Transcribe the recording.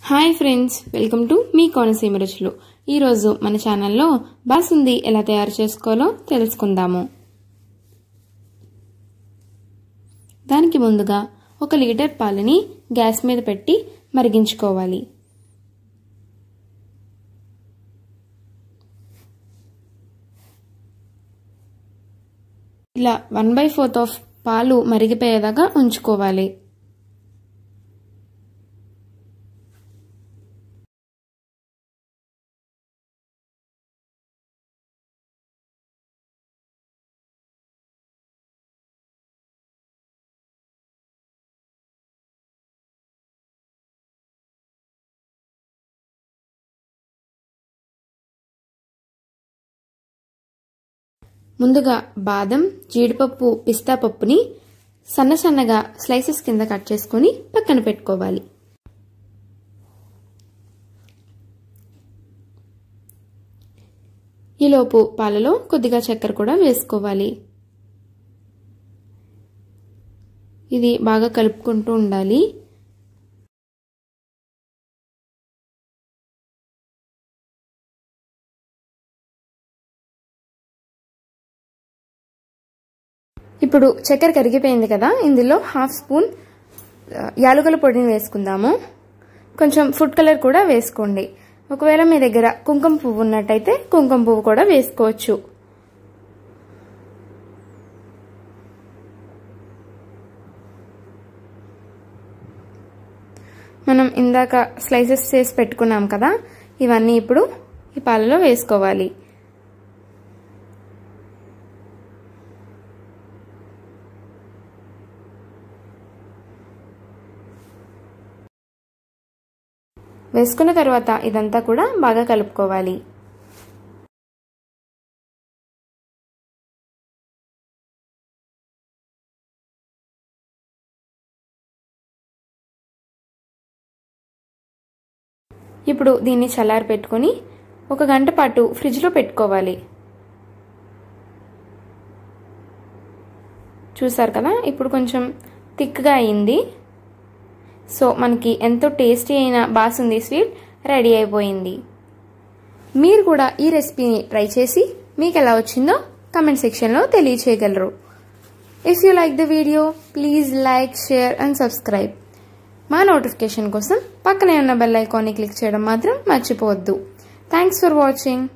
Hi friends, welcome to me Konaseema రుచులు. ఈ రోజు మన ఛానల్లో బాసుంది ఎలా తయారు చేసుకోవాలో తెలుసుకుందాము. దానికి ముందుగా 1 లీటర్ పాలని గ్యాస్ మీద పెట్టి మరిగించుకోవాలి. ఇలా 1/4 ఆఫ్ పాలు మరిగిపోయేదాకా ఉంచుకోవాలి. ముందుగా బాదం, జీడిపప్పు, పిస్తా పప్పుని సన్న సన్నగా స్లైసెస్ కింద కట్ చేసుకొని పక్కన పెట్టుకోవాలి. ఈలోపు పాలలో కొద్దిగా చక్కెర కూడా వేసుకోవాలి. ఇది బాగా కలుపుకుంటూ ఉండాలి. ఇప్పుడు చక్కెర కరిగిపోయింది కదా, ఇందులో 1/2 స్పూన్ యాలకుల పొడిని వేసుకుందాము. కొంచెం ఫుడ్ కలర్ కూడా వేసుకోండి. ఒకవేళ మీ దగ్గర కుంకుమ పువ్వు ఉన్నట్టయితే కుంకుమ పువ్వు కూడా వేసుకోవచ్చు. మనం ఇందాక స్లైసెస్ చేసి పెట్టుకున్నాం కదా, ఇవన్నీ ఇప్పుడు ఈ పాలలో వేసుకోవాలి. వేసుకున్న తర్వాత ఇదంతా కూడా బాగా కలుపుకోవాలి. ఇప్పుడు దీన్ని చల్లారి పెట్టుకొని 1 గంట పాటు ఫ్రిడ్జ్లో పెట్టుకోవాలి. చూసారు కదా, ఇప్పుడు కొంచెం థిక్గా అయింది. సో మనకి ఎంతో టేస్టీ అయిన బాసుంది స్వీట్ రెడీ అయిపోయింది. మీరు కూడా ఈ రెసిపీని ట్రై చేసి మీకు ఎలా వచ్చిందో కామెంట్ సెక్షన్లో తెలియచేయగలరు. If you like the video please like, share and subscribe. మా నోటిఫికేషన్ కోసం పక్కనే ఉన్న బెల్ ఐకాన్ని క్లిక్ చేయడం మాత్రం మర్చిపోవద్దు. Thanks for watching.